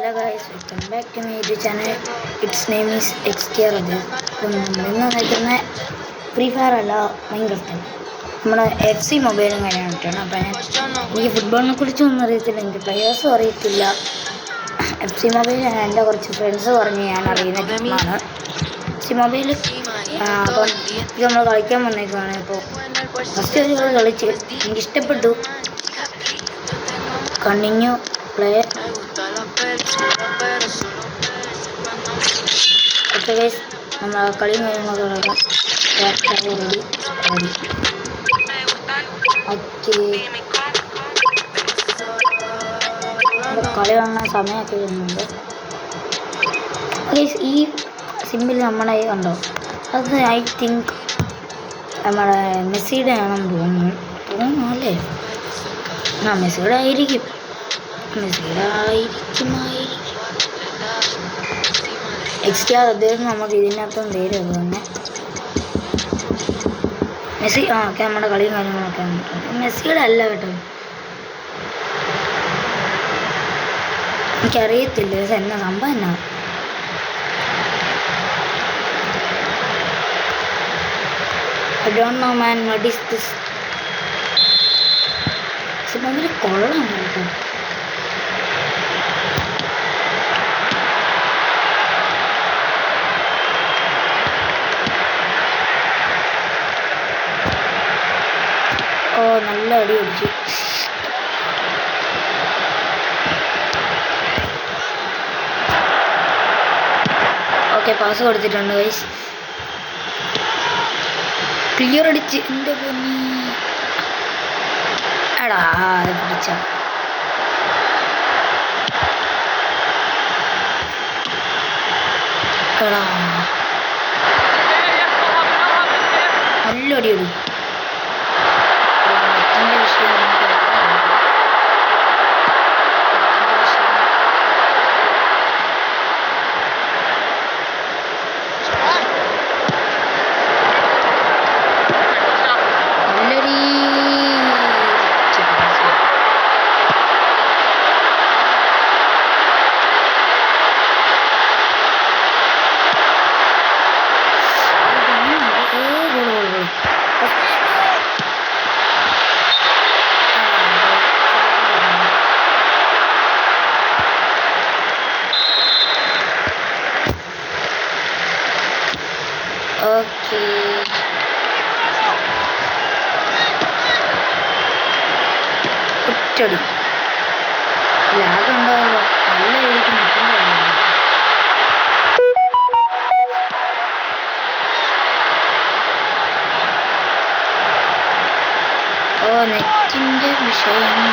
Hello guys, welcome back to my YouTube channel. Its name is XTR Rajesh. അപ്പം നമ്മളിന്ന് നിൽക്കുന്ന free fire അല്ല Minecraft. നമ്മുടെ FC മൊബൈലും കാര്യമായിട്ടാണ്. അപ്പം എനിക്ക് ഫുട്ബോളിനെ കുറിച്ചൊന്നും അറിയത്തില്ല, എനിക്ക് പ്ലെയേഴ്സും അറിയത്തില്ല. FC മൊബൈൽ എൻ്റെ കുറച്ച് ഫ്രണ്ട്സ് പറഞ്ഞ് ഞാൻ അറിയുന്ന ടീമാണ് FC മൊബൈൽ. അപ്പം ഇത് നമ്മൾ കളിക്കാൻ വന്നേക്കാണ്. ഇപ്പോൾ ഫസ്റ്റ് ഒരു കളിച്ച് എനിക്കിഷ്ടപ്പെട്ടു. Continue play. ഓക്കെ ഗൈസ്, നമ്മൾ കളിയും കാര്യങ്ങളൊക്കെ റെഡി. ഓക്കെ, കളി കാണാൻ സമയമൊക്കെ വരുന്നുണ്ട് ഗൈസ്. ഈ സിമ്പിൾ നമ്മുടെ കണ്ടോ, അത് ഐ തിങ്ക് നമ്മുടെ മെസ്സിയുടെ ആണെന്ന് തോന്നുന്നു അല്ലേ? മെസ്സിയുടെ ആയിരിക്കും. എക്സ്ട്രാ അദ്ദേഹം നമുക്ക് ഇതിനകത്തും തരും. അത് തന്നെ മെസ്സി. ഓക്കെ, നമ്മുടെ കളിയും കാര്യങ്ങളൊക്കെ വന്നിട്ടുണ്ട്. മെസ്സിയുടെ അല്ല കേട്ടോ, എനിക്കറിയത്തില്ല ഇത് എന്നാ സംഭവം എന്നാ. I don't know man, what is this? ഭയങ്കര കൊള്ളാണ് കേട്ടോ. ഓ, നല്ല അടി അടിച്ചു. ഓക്കെ, പാസ് കൊടുത്തിട്ടുണ്ട് ഗൈസ്. ക്ലിയർ അടിച്ച് എൻ്റെ പൊന്നി. എടാ അത് പിടിച്ച എടാ, നല്ല അടി അടി. എൻ്റെ വിഷയം ഓക്കെ. ഒറ്റടി ലാഗ് ഉണ്ടാവല്ലോ, നല്ല രീതിക്ക് നിൽക്കുന്നുണ്ടോ. ഓ, നെറ്റിൻ്റെ വിഷയം.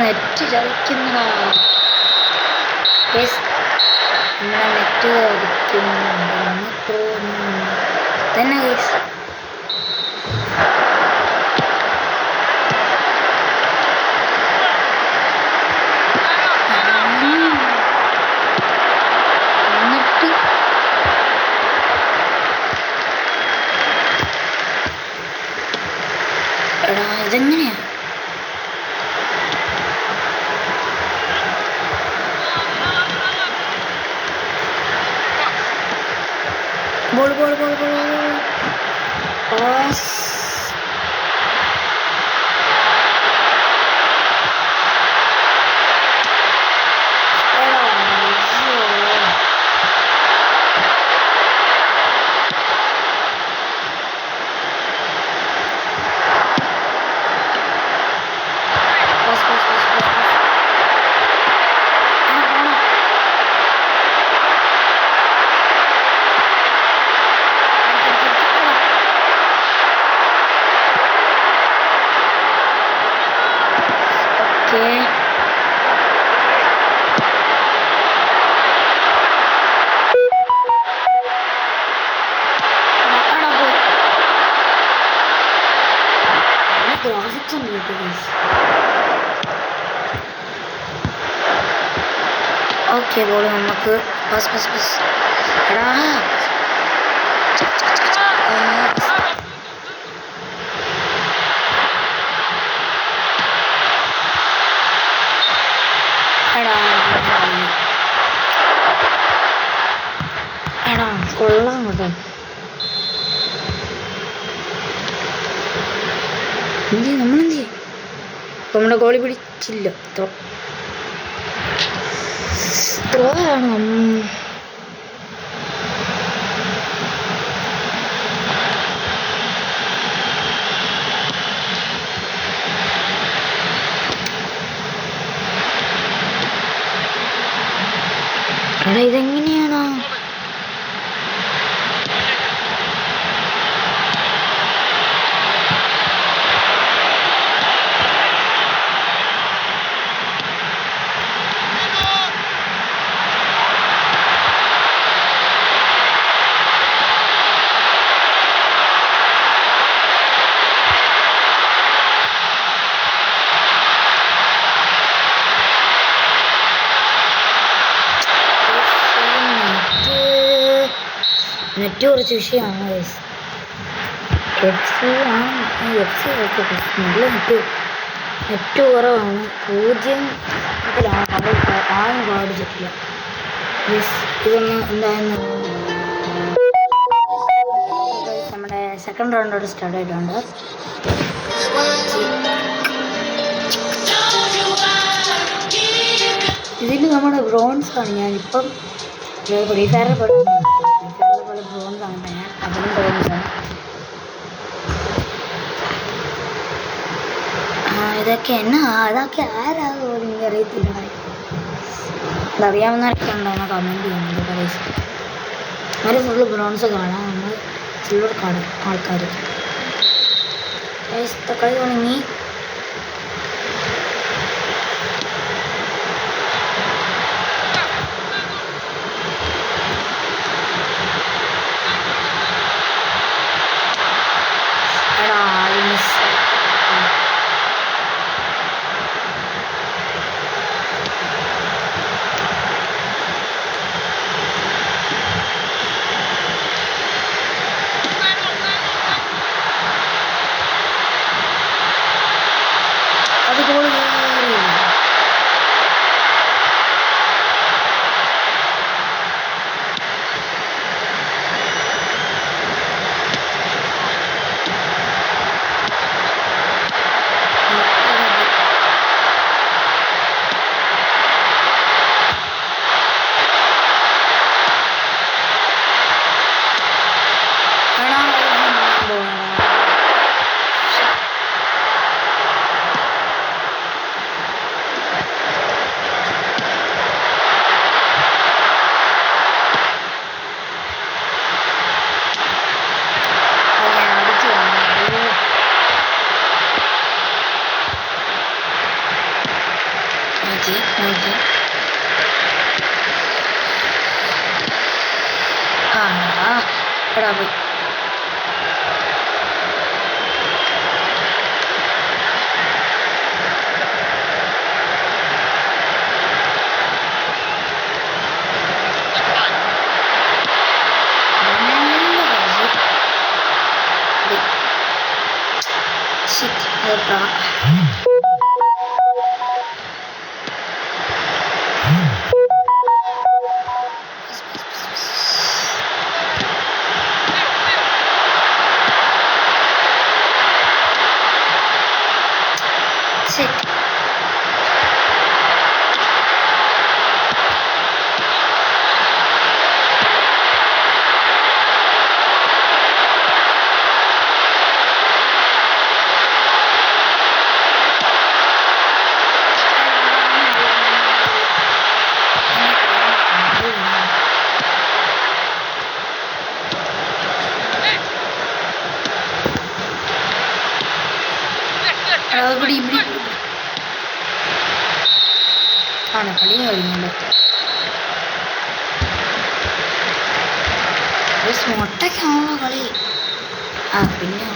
നെറ്റ് ചതിക്കുന്നതാ, നമ്മളെ നെറ്റ് ചതിക്കുന്നുണ്ടെന്ന് തോന്നുന്നു തന്നെ ഗൈസ്. എന്നിട്ട് എടാ ഇതെങ്ങനെയാ? Bol pas. ഓക്കെ ബോൾ നമുക്ക് ബസ് ബസ് ബസ് എടാ എടാ കൊള്ളാം കേട്ടോ. നമ്മളെന്ത് ചെയ്യും? നമ്മുടെ ഗോളി പിടിച്ചില്ല. ത്രോ ആണ്. എടാ ഇതെങ്ങനെയാണോ? നെറ്റ് കുറച്ച് വിഷയമാണ്. എഫ് സി നല്ല നെറ്റ് കുറവാണ്. 0 ആരും പാടിച്ചിട്ടില്ല. ഇതൊന്ന് എന്തായിരുന്നു നമ്മുടെ സെക്കൻഡ് റൗണ്ടോടെ സ്റ്റാർട്ട് ആയിട്ടുണ്ട്. ഇതിൽ നമ്മുടെ ബ്രോൺസ് ആണ്. ഞാനിപ്പം ഫ്രീ ഫയറിൽ പോലെ ബ്രോൺസ് ആണ് ഞാൻ. അതിലും ബ്രോൺസാണ്. ഇതൊക്കെ അതൊക്കെ ആരാകുമോ എനിക്ക് അറിയത്തില്ല. അതറിയാവുന്നവരൊക്കെ ഉണ്ടോയെന്ന് കമൻറ്റ് ചെയ്യുന്നുണ്ട് പരീക്ഷ. അവരെ ഫുള്ള് ബ്രോൺസ് കാണാം. നമ്മൾ സിൽവർ കാണും ആൾക്കാർ. കളി തുടങ്ങി. എടാ പോയി. ആണ് കളി കഴിഞ്ഞല്ലോ. മുട്ടയ്ക്കാണോ കളി? പിന്നെ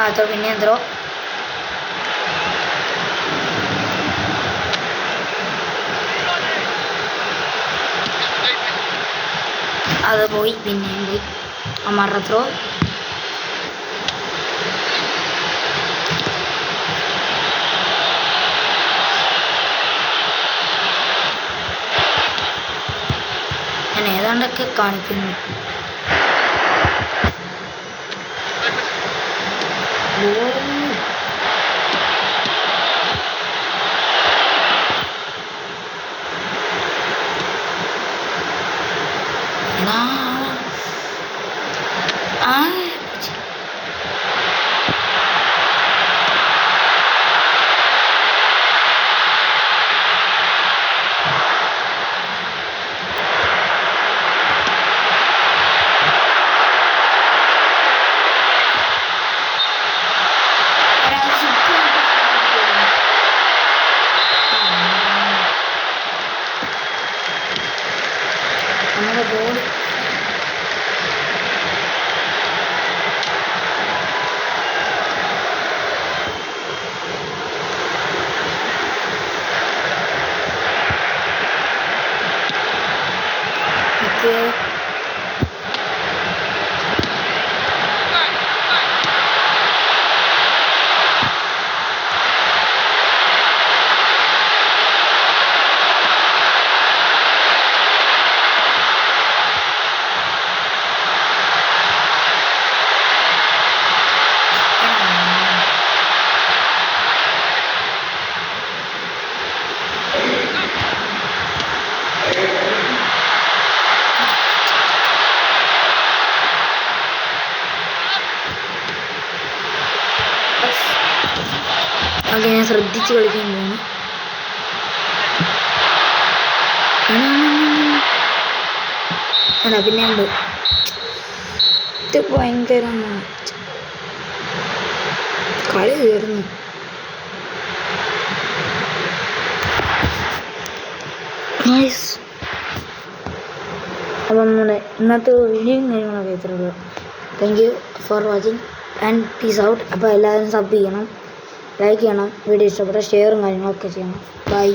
അതോ പിന്നെ എന്തോ അത് പോയി, പിന്നെയും പോയി. അമ്മയുടെ ത്രോ. ഞാൻ ഏതാണ്ടൊക്കെ കാണിക്കുന്നു. നമ്മുടെ ബോൾ അത് ഞാൻ ശ്രദ്ധിച്ച് കളിക്കാൻ പോകുന്നു. പിന്നെ ഉണ്ട് ഇത് ഭയങ്കര കളി തീർന്നു. അപ്പം നമ്മുടെ ഇന്നത്തെ വീഡിയോയും കാര്യങ്ങളൊക്കെ ഇത്രയുള്ളൂ. Thank you for watching and peace out. അപ്പോൾ എല്ലാവരും സബ് ചെയ്യണം, ലൈക്ക് ചെയ്യണം, വീഡിയോ ഇഷ്ടപ്പെട്ട ഷെയറും കാര്യങ്ങളൊക്കെ ചെയ്യണം. ബൈ.